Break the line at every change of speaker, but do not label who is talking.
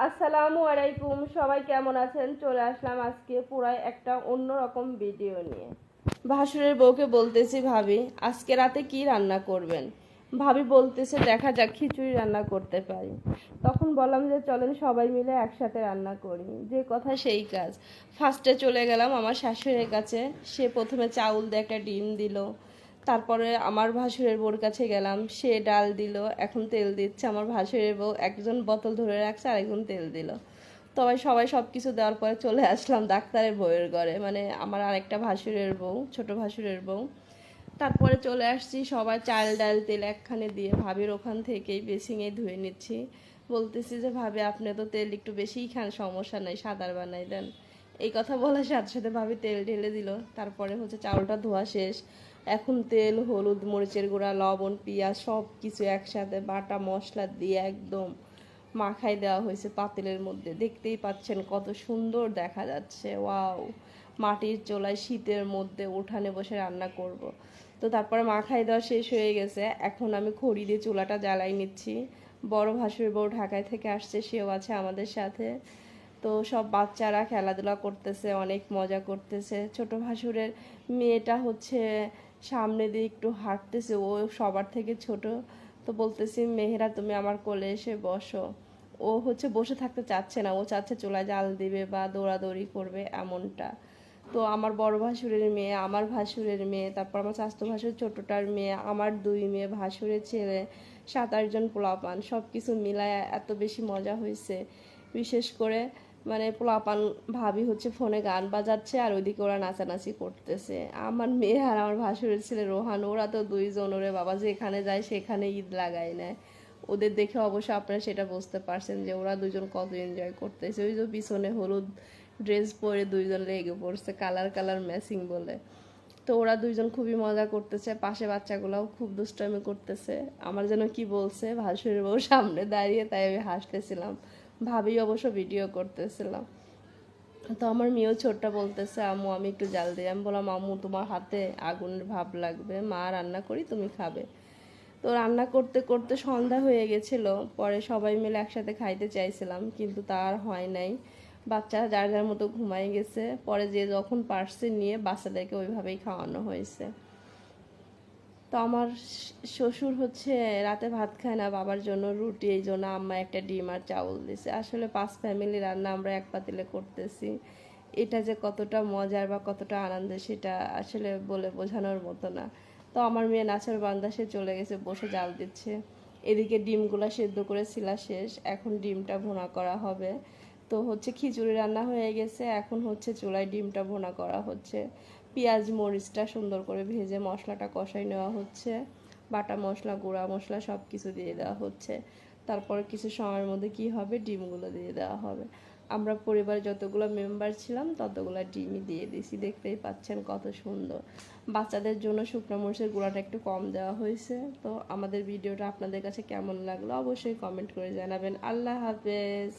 আসসালামু আলাইকুম, সবাই কেমন আছেন? চলে আসলাম আজকে পুরাই একটা অন্যরকম ভিডিও নিয়ে। ভাসুরের বউকে বলতেছি, ভাবি আজকে রাতে কি রান্না করবেন? ভাবি বলতেছে, দেখা যাক খিচুড়ি রান্না করতে পারি। তখন বললাম যে চলেন সবাই মিলে একসাথে রান্না করি। যে কথা সেই কাজ। ফার্স্টে চলে গেলাম আমার শাশুড়ির কাছে। সে প্রথমে চাউল দিয়ে একটা ডিম দিল। তারপরে আমার ভাসুরের বউর কাছে গেলাম, সে ডাল দিল, এখন তেল দিচ্ছে। আমার ভাসুরের বউ একজন বোতল ধরে রাখছে, আরেকজন তেল দিল। তবে সবাই সব কিছু দেওয়ার পরে চলে আসলাম ডাক্তারের বউয়ের ঘরে, মানে আমার আরেকটা ভাসুরের বউ, ছোট ভাসুরের বউ। তারপরে চলে আসছি, সবাই চাল ডাল তেল একখানে দিয়ে ভাবির ওখান থেকেই বেসিংয়ে ধুয়ে নিচ্ছি। বলতেছি যে ভাবি আপনি তো তেল একটু বেশিই খান, সমস্যা নাই, সাদার বানাই দেন। এই কথা বলার সাথে সাথে ভাবি তেল ঢেলে দিল। তারপরে হচ্ছে চাউলটা ধোয়া শেষ। এখন তেল, হলুদ, মরিচের গুঁড়া, লবণ, পেঁয়াজ সব কিছু একসাথে বাটা মশলা দিয়ে একদম মাখাই দেওয়া হয়েছে পাতিলের মধ্যে। দেখতেই পাচ্ছেন কত সুন্দর দেখা যাচ্ছে। ওয়াও! মাটির চুলায় শীতের মধ্যে উঠানে বসে রান্না করব। তো তারপরে মাখাই দেওয়া শেষ হয়ে গেছে। এখন আমি খড়ি দিয়ে চুলাটা জ্বালাই নিচ্ছি। বড় ভাসুর বউ ঢাকায় থেকে আসছে, সেও আছে আমাদের সাথে। তো সব বাচ্চারা খেলাধুলা করতেছে, অনেক মজা করতেছে। ছোট ভাসুরের মেয়েটা হচ্ছে সামনে দিয়ে একটু হাঁটতেছে, ও সবার থেকে ছোট। তো বলতেছি, মেহেরা তুমি আমার কোলে এসে বসো। ও হচ্ছে বসে থাকতে চাচ্ছে না, ও চাচ্ছে চুলায় জাল দিবে বা দৌড়াদৌড়ি করবে এমনটা। তো আমার বড় ভাসুরের মেয়ে, আমার ভাসুরের মেয়ে, তারপর আমার স্বাস্থ্য ভাসুর ছোটটার মেয়ে, আমার দুই মেয়ে, ভাসুরের ছেলে, 7-8 জন পোলাপান, সব কিছু মিলায় এত বেশি মজা হয়েছে। বিশেষ করে মানে পোলাপান ভাবি হচ্ছে ফোনে গান বাজাচ্ছে আর ওইদিকে ওরা নাচানাচি করতেছে। আমার মেয়ে আর আমার ভাসুরের ছেলে রোহান, ওরা তো দুইজন, ওরে বাবা যেখানে যায় সেখানে ঈদ লাগায় নেয়। ওদের দেখে অবশ্য আপনারা সেটা বুঝতে পারছেন যে ওরা দুজন কত এনজয় করতেছে। ওই যে পিছনে হলুদ ড্রেস পরে দুইজন লেগে পড়ছে, কালার কালার ম্যাচিং বলে। তো ওরা দুইজন খুবই মজা করতেছে, পাশে বাচ্চাগুলাও খুব দুষ্টামি করতেছে। আমার যেন কি বলছে ভাসুরের বউ সামনে দাঁড়িয়ে, তাই আমি হাসতেছিলাম। ভাবি অবশ্য ভিডিও করতেছিলাম। তো আমার মেয়েও ছোটটা বলতেছে, আম্মু আমি একটু জাল দিই। আমি বললাম, আম্মু তোমার হাতে আগুনের ভাব লাগবে, মা রান্না করি তুমি খাবে। তো রান্না করতে করতে সন্ধ্যা হয়ে গেছিল। পরে সবাই মিলে একসাথে খাইতে চাইছিলাম, কিন্তু তার হয় নাই। বাচ্চারা যার যার মতো ঘুমাই গেছে। পরে যে যখন পারছে নিয়ে বাচ্চাদেরকে ওইভাবেই খাওয়ানো হয়েছে। তো আমার শ্বশুর হচ্ছে রাতে ভাত খায় না, বাবার জন্য রুটি, এই জন্য আম্মা একটা ডিম আর চাউল দিছে। আসলে 5 ফ্যামিলি রান্না আমরা এক পাতিলে করতেছি। এটা যে কতটা মজার বা কতটা আনন্দের সেটা আসলে বলে বোঝানোর মতো না। তো আমার মেয়ে নাচের বান্দা, সে চলে গেছে, বসে জাল দিচ্ছে। এদিকে ডিমগুলা সেদ্ধ করে ছিলা শেষ, এখন ডিমটা ভুনা করা হবে। তো হচ্ছে খিচুড়ি রান্না হয়ে গেছে, এখন হচ্ছে চুলায় ডিমটা ভুনা করা হচ্ছে। পেঁয়াজ মরিচটা সুন্দর করে ভেজে মশলাটা কষাই নেওয়া হচ্ছে। বাটা মশলা, গুঁড়া মশলা সব কিছু দিয়ে দেওয়া হচ্ছে। তারপর কিছু সময়ের মধ্যে কি হবে, ডিমগুলো দিয়ে দেওয়া হবে। আমরা পরিবারে যতগুলো মেম্বার ছিলাম ততগুলো ডিমই দিয়ে দিছি। দেখতেই পাচ্ছেন কত সুন্দর। বাচ্চাদের জন্য শুকনো মরিচের গুঁড়াটা একটু কম দেওয়া হয়েছে। তো আমাদের ভিডিওটা আপনাদের কাছে কেমন লাগলো অবশ্যই কমেন্ট করে জানাবেন। আল্লাহ হাফেজ।